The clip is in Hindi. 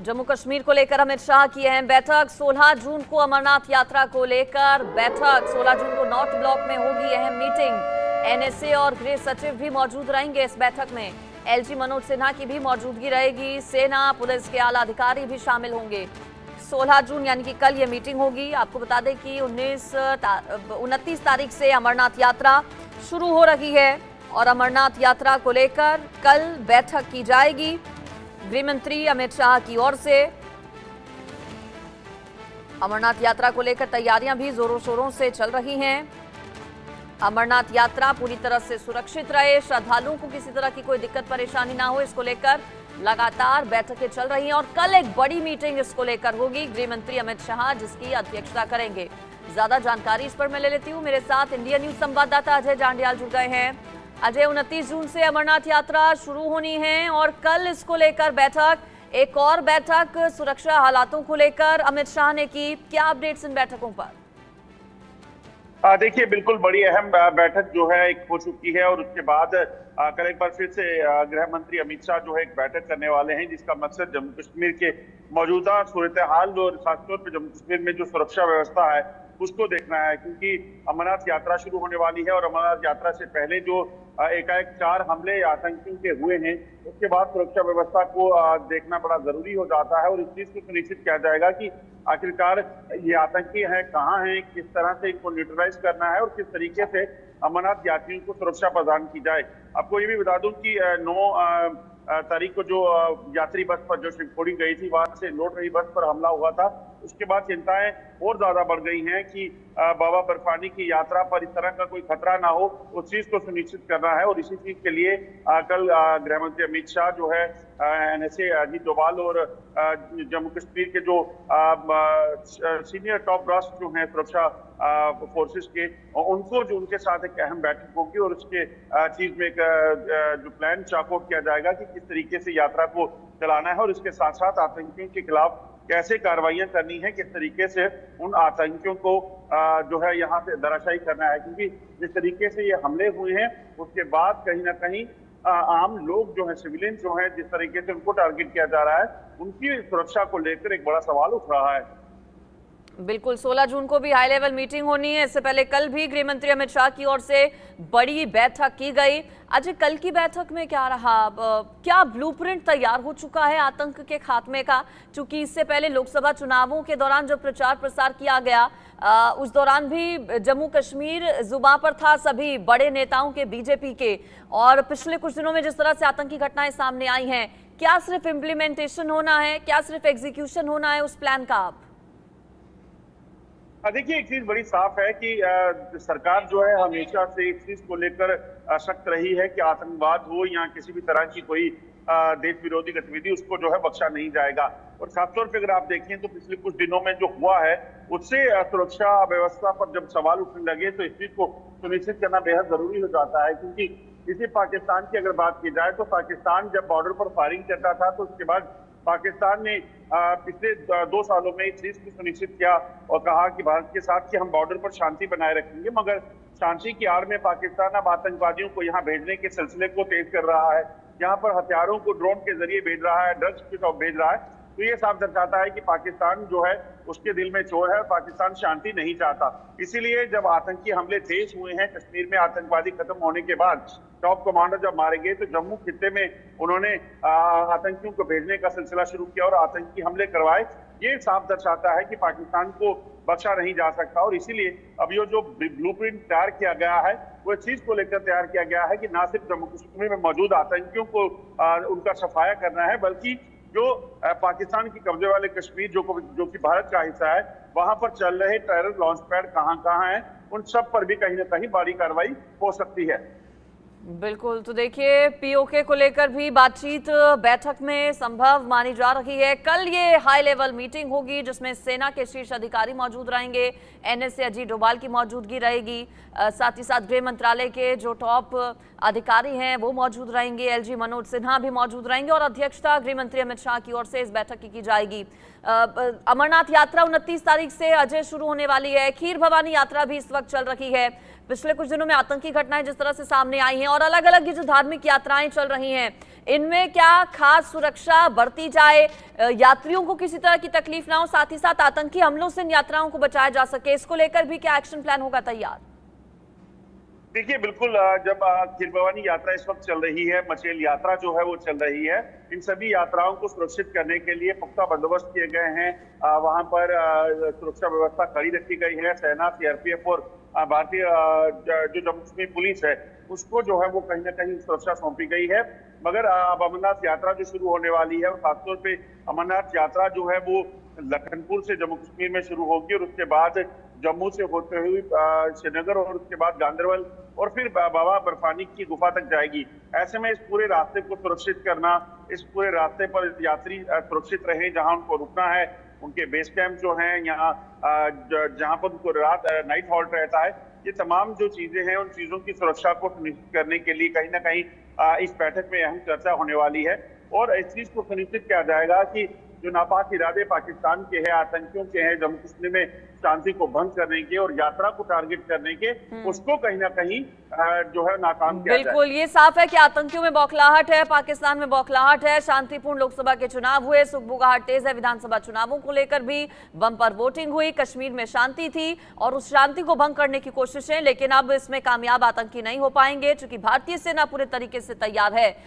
जम्मू कश्मीर को लेकर अमित शाह की अहम बैठक। 16 जून को अमरनाथ यात्रा को लेकर बैठक। 16 जून को नॉर्थ ब्लॉक में होगी अहम मीटिंग। एनएसए और गृह सचिव भी मौजूद रहेंगे इस बैठक में। एलजी मनोज सिन्हा की भी मौजूदगी रहेगी। सेना पुलिस के आला अधिकारी भी शामिल होंगे। 16 जून यानी कि कल ये मीटिंग होगी। आपको बता दें कि 29 तारीख से अमरनाथ यात्रा शुरू हो रही है और अमरनाथ यात्रा को लेकर कल बैठक की जाएगी गृह मंत्री अमित शाह की ओर से। अमरनाथ यात्रा को लेकर तैयारियां भी जोरों शोरों से चल रही हैं। अमरनाथ यात्रा पूरी तरह से सुरक्षित रहे, श्रद्धालुओं को किसी तरह की कोई दिक्कत परेशानी ना हो, इसको लेकर लगातार बैठकें चल रही हैं और कल एक बड़ी मीटिंग इसको लेकर होगी गृह मंत्री अमित शाह, जिसकी अध्यक्षता करेंगे। ज्यादा जानकारी इस पर मैं ले लेती हूँ। मेरे साथ इंडिया न्यूज संवाददाता अजय जांडियाल जुड़ गए हैं। अजय, 29 जून से अमरनाथ यात्रा शुरू होनी है और कल इसको लेकर बैठक, एक और बैठक सुरक्षा हालातों को लेकर अमित शाह ने की। क्या अपडेट्स इन बैठकों पर? देखिए, बिल्कुल बड़ी अहम बैठक जो है एक हो चुकी है और उसके बाद कल एक बार फिर से गृह मंत्री अमित शाह जो है एक बैठक करने वाले हैं, जिसका मकसद जम्मू कश्मीर के मौजूदा सूरत हाल और खासतौर पर जम्मू कश्मीर में जो सुरक्षा व्यवस्था है उसको देखना है, क्योंकि अमरनाथ यात्रा शुरू होने वाली है और अमरनाथ यात्रा से पहले जो एकाएक 4 हमले आतंकियों के हुए हैं, उसके बाद सुरक्षा व्यवस्था को देखना बड़ा जरूरी हो जाता है और इस चीज को सुनिश्चित किया जाएगा कि आखिरकार ये आतंकी हैं, कहाँ हैं, किस तरह से इनको न्यूट्रलाइज करना है और किस तरीके से अमरनाथ यात्रियों को सुरक्षा प्रदान की जाए। आपको ये भी बता दूं कि 9 तारीख को जो यात्री बस पर जो शिवखोड़ी गई थी, वहां से लौट रही बस पर हमला हुआ था। उसके बाद चिंताएं और ज्यादा बढ़ गई हैं कि बाबा बर्फानी की यात्रा पर इस तरह का कोई खतरा ना हो, उस चीज को सुनिश्चित करना है और इसी चीज के लिए कल गृह मंत्री अमित शाह जो है एनएसए अजीत डोभाल और जम्मू कश्मीर के जो सीनियर टॉप ब्रास जो हैं सुरक्षा फोर्सेस के, उनको जो उनके साथ एक अहम बैठक होगी और उसके चीज में एक जो प्लान चार्ट किया जाएगा कि किस तरीके से यात्रा को चलाना है और इसके साथ साथ आतंकियों के खिलाफ कैसे कार्रवाइयां करनी है, किस तरीके से उन आतंकियों को जो है यहाँ से धराशायी करना है, क्योंकि जिस तरीके से ये हमले हुए हैं उसके बाद कहीं ना कहीं आम लोग जो है, सिविलियन जो है, जिस तरीके से उनको टारगेट किया जा रहा है, उनकी सुरक्षा को लेकर एक बड़ा सवाल उठ रहा है। बिल्कुल, 16 जून को भी हाई लेवल मीटिंग होनी है। इससे पहले कल भी गृह मंत्री अमित शाह की ओर से बड़ी बैठक की गई। अजय, कल की बैठक में क्या रहा? क्या ब्लूप्रिंट तैयार हो चुका है आतंक के खात्मे का? चूंकि इससे पहले लोकसभा चुनावों के दौरान जो प्रचार प्रसार किया गया, उस दौरान भी जम्मू कश्मीर जुबां पर था सभी बड़े नेताओं के, बीजेपी के, और पिछले कुछ दिनों में जिस तरह से आतंकी घटनाएं सामने आई हैं, क्या सिर्फ इम्प्लीमेंटेशन होना है, क्या सिर्फ एग्जीक्यूशन होना है उस प्लान का? आप देखिए, एक चीज बड़ी साफ है कि सरकार जो है हमेशा से इस चीज को लेकर सख्त रही है कि आतंकवाद हो या किसी भी तरह की कोई देश विरोधी गतिविधि, उसको जो है बख्शा नहीं जाएगा। और खासतौर पे अगर आप देखें तो पिछले कुछ दिनों में जो हुआ है उससे सुरक्षा व्यवस्था पर जब सवाल उठने लगे तो इस चीज को सुनिश्चित करना बेहद जरूरी हो जाता है, क्योंकि इसी पाकिस्तान की अगर बात की जाए तो पाकिस्तान जब बॉर्डर पर फायरिंग करता था तो उसके बाद पाकिस्तान ने पिछले 2 सालों में इस चीज को सुनिश्चित किया और कहा कि भारत के साथ कि हम बॉर्डर पर शांति बनाए रखेंगे, मगर शांति की आड़ में पाकिस्तान अब आतंकवादियों को यहाँ भेजने के सिलसिले को तेज कर रहा है, यहाँ पर हथियारों को ड्रोन के जरिए भेज रहा है, ड्रग्स के साथ भेज रहा है। तो ये साफ दर्शाता है कि पाकिस्तान जो है उसके दिल में चोर है, पाकिस्तान शांति नहीं चाहता। इसीलिए जब आतंकी हमले तेज हुए हैं कश्मीर में, आतंकवादी खत्म होने के बाद टॉप कमांडर जब मारे गए तो जम्मू खित्ते में उन्होंने आतंकियों को भेजने का सिलसिला शुरू किया और आतंकी हमले करवाए। ये साफ दर्शाता है कि पाकिस्तान को बख्शा नहीं जा सकता और इसीलिए अब ये जो ब्लूप्रिंट तैयार किया गया है वो इस चीज को लेकर तैयार किया गया है कि ना सिर्फ जम्मू कश्मीर में मौजूद आतंकियों को उनका सफाया करना है, बल्कि जो पाकिस्तान की कब्जे वाले कश्मीर जो कि भारत का हिस्सा है, वहां पर चल रहे टेरर लॉन्च पैड कहां हैं, उन सब पर भी कहीं ना कहीं बड़ी कार्रवाई हो सकती है। बिल्कुल, तो देखिए, पीओके को लेकर भी बातचीत बैठक में संभव मानी जा रही है। कल ये हाई लेवल मीटिंग होगी जिसमें सेना के शीर्ष अधिकारी मौजूद रहेंगे, एनएसए अजीत डोभाल की मौजूदगी रहेगी, साथ ही साथ गृह मंत्रालय के जो टॉप अधिकारी हैं वो मौजूद रहेंगे, एलजी मनोज सिन्हा भी मौजूद रहेंगे और अध्यक्षता गृह मंत्री अमित शाह की ओर से इस बैठक की जाएगी। अमरनाथ यात्रा 29 तारीख से अजय शुरू होने वाली है। खीर भवानी यात्रा भी इस वक्त चल रही है। पिछले कुछ दिनों में आतंकी घटनाएं जिस तरह से सामने आई हैं और अलग अलग ये जो धार्मिक यात्राएं चल रही हैं, इनमें क्या खास सुरक्षा बरती जाए, यात्रियों को किसी तरह की तकलीफ ना हो, साथ ही साथ आतंकी हमलों से इन यात्राओं को बचाया जा सके, इसको लेकर भी क्या एक्शन प्लान होगा तैयार? देखिए, बिल्कुल जब खीर-भवानी यात्रा इस वक्त चल रही है, मचेल यात्रा जो है वो चल रही है, इन सभी यात्राओं को सुरक्षित करने के लिए पुख्ता बंदोबस्त किए गए हैं। वहां पर सुरक्षा व्यवस्था कड़ी रखी गई है। सेना, सीआरपीएफ और भारतीय जो जम्मू कश्मीर पुलिस है उसको जो है वो कहीं ना कहीं सुरक्षा सौंपी गई है। मगर अब अमरनाथ यात्रा जो शुरू होने वाली है, खासतौर पे अमरनाथ यात्रा जो है वो लखनपुर से जम्मू कश्मीर में शुरू होगी और उसके बाद जम्मू से होते हुए श्रीनगर और उसके बाद गांदरबल और फिर बाबा बर्फानी की गुफा तक जाएगी। ऐसे में इस पूरे रास्ते को सुरक्षित करना, इस पूरे रास्ते पर यात्री सुरक्षित रहे, जहां उनको रुकना है, उनके बेस कैंप जो हैं यहाँ जहां पर उनको रात नाइट हॉल्ट रहता है, ये तमाम जो चीजें हैं उन चीजों की सुरक्षा को सुनिश्चित करने के लिए कहीं ना कहीं इस बैठक में अहम चर्चा होने वाली है। और इस चीज को सुनिश्चित किया जाएगा कि जो नापाक इरादे पाकिस्तान के हैं, आतंकियों के हैं, जम्मू कश्मीर में शांति को भंग करने के और यात्रा को टारगेट करने के, उसको कहीं ना कहीं जो है नाकाम किया जाए। बिल्कुल, ये साफ है कि आतंकियों में बौखलाहट है, पाकिस्तान में बौखलाहट है। शांतिपूर्ण लोकसभा के चुनाव हुए, सुगबुगाहट तेज है विधानसभा चुनावों को लेकर भी, बम्पर वोटिंग हुई, कश्मीर में शांति थी और उस शांति को भंग करने की कोशिशें, लेकिन अब इसमें कामयाब आतंकी नहीं हो पाएंगे, चूंकि भारतीय सेना पूरे तरीके से तैयार है।